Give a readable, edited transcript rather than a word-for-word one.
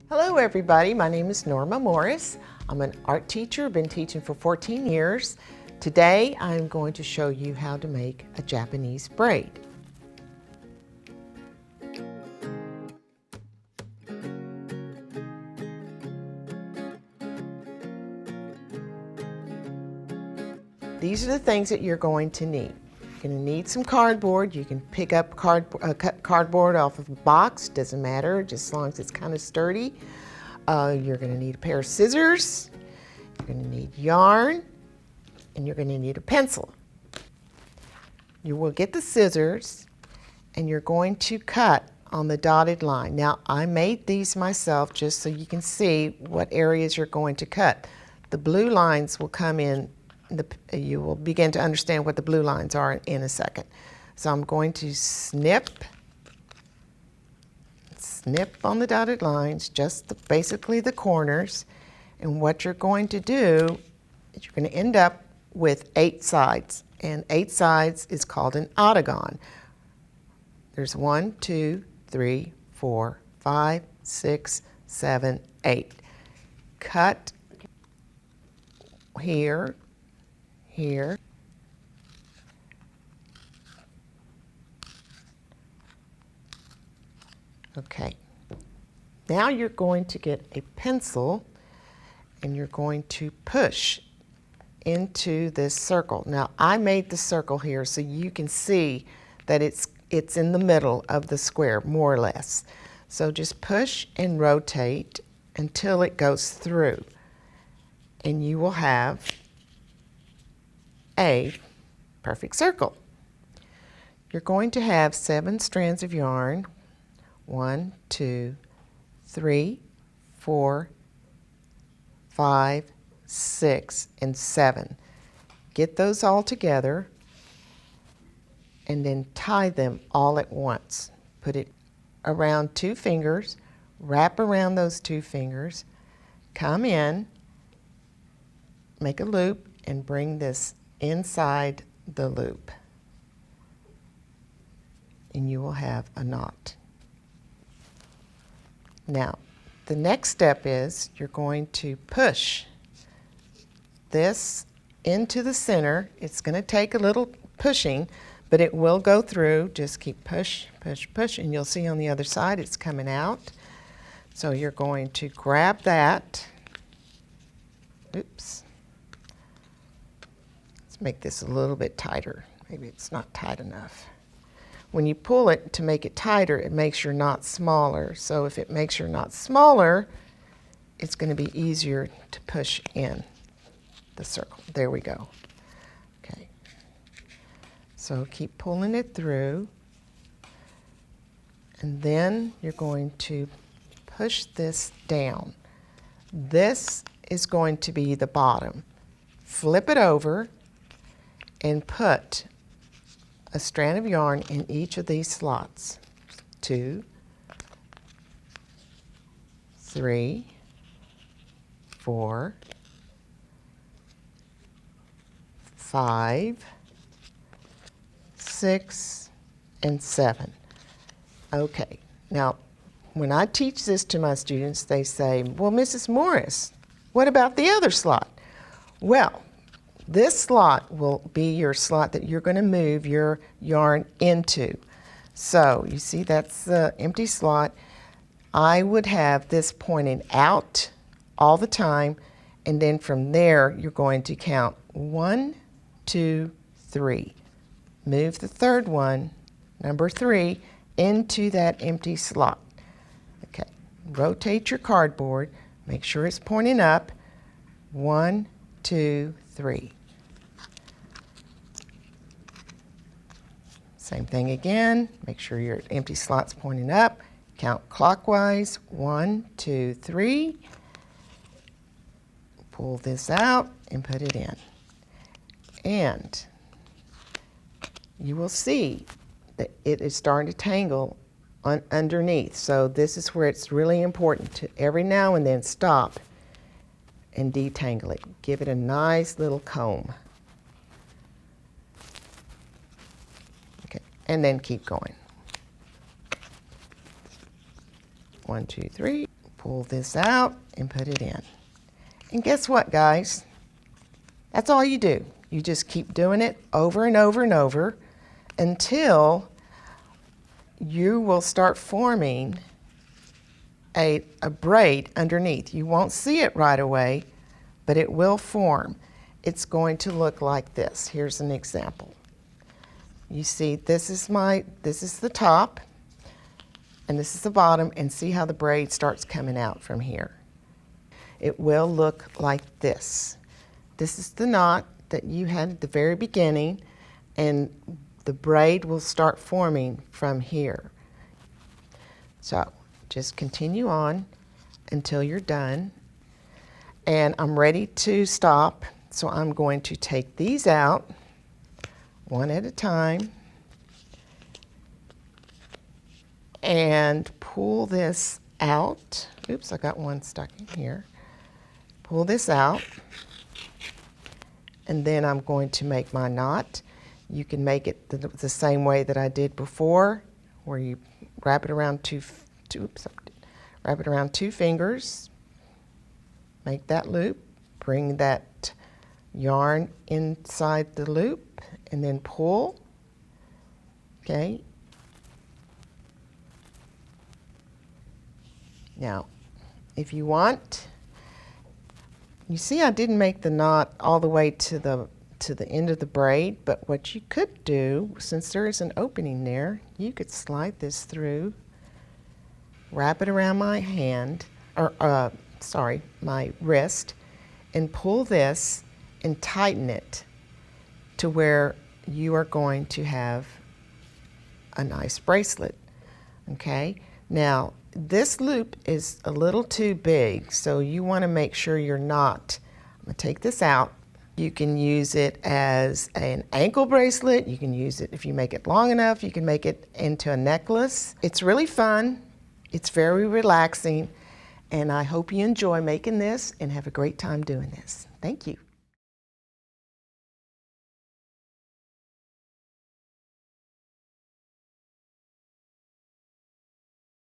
Hello everybody, my name is Norma Morris. I'm an art teacher, been teaching for 14 years. Today I'm going to show you how to make a Japanese braid. These are the things that you're going to need. You're going to need some cardboard. You can pick up cut cardboard off of a box, doesn't matter, just as long as it's kind of sturdy. You're going to need a pair of scissors, you're going to need yarn, and you're going to need a pencil. You will get the scissors and you're going to cut on the dotted line. Now I made these myself just so you can see what areas you're going to cut. The blue lines will come in, you will begin to understand what the blue lines are in a second. So I'm going to snip on the dotted lines, just basically the corners. And what you're going to do is you're going to end up with 8 sides. And 8 sides is called an octagon. There's 1, 2, 3, 4, 5, 6, 7, 8. Cut here, here. Okay. Now you're going to get a pencil and you're going to push into this circle. Now I made the circle here so you can see that it's in the middle of the square, more or less. So just push and rotate until it goes through. And you will have a perfect circle. You're going to have 7 strands of yarn. 1, 2, 3, 4, 5, 6, and 7. Get those all together and then tie them all at once. Put it around 2 fingers, wrap around those 2 fingers, come in, make a loop, and bring this inside the loop. And you will have a knot. Now, the next step is you're going to push this into the center. It's going to take a little pushing, but it will go through. Just keep push, push, push, and you'll see on the other side it's coming out. So you're going to grab that. Oops. Let's make this a little bit tighter. Maybe it's not tight enough. When you pull it to make it tighter, it makes your knot smaller. So if it makes your knot smaller, it's going to be easier to push in the circle. There we go. Okay. So keep pulling it through. And then you're going to push this down. This is going to be the bottom. Flip it over and put a strand of yarn in each of these slots. 2, 3, 4, 5, 6, and 7. Okay, now when I teach this to my students, they say, well, Mrs. Morris, what about the other slot? Well, this slot will be your slot that you're going to move your yarn into. So you see that's the empty slot. I would have this pointing out all the time, and then from there you're going to count 1, 2, 3. Move the third one, number 3, into that empty slot. Okay, rotate your cardboard, make sure it's pointing up. 1, 2, 3. Same thing again, make sure your empty slot's pointing up. Count clockwise, 1, 2, 3. Pull this out and put it in. And you will see that it is starting to tangle underneath. So this is where it's really important to every now and then stop and detangle it. Give it a nice little comb. Okay, and then keep going. 1, 2, 3. Pull this out and put it in. And guess what, guys? That's all you do. You just keep doing it over and over and over until you will start forming a braid underneath. You won't see it right away, but it will form. It's going to look like this. Here's an example. You see, this is the top, and this is the bottom, and see how the braid starts coming out from here. It will look like this. This is the knot that you had at the very beginning, and the braid will start forming from here. So just continue on until you're done. And I'm ready to stop, so I'm going to take these out one at a time and pull this out. Oops, I got one stuck in here. Pull this out, and then I'm going to make my knot. You can make it the same way that I did before, where you wrap it around wrap it around 2 fingers, make that loop, bring that yarn inside the loop, and then pull. Okay. Now, if you want, you see I didn't make the knot all the way to the end of the braid, but what you could do, since there is an opening there, you could slide this through, wrap it around my hand, or my wrist, and pull this and tighten it to where you are going to have a nice bracelet. Okay, now this loop is a little too big, so you want to make sure you're not. I'm going to take this out. You can use it as an ankle bracelet. You can use it, if you make it long enough, you can make it into a necklace. It's really fun. It's very relaxing, and I hope you enjoy making this and have a great time doing this. Thank you.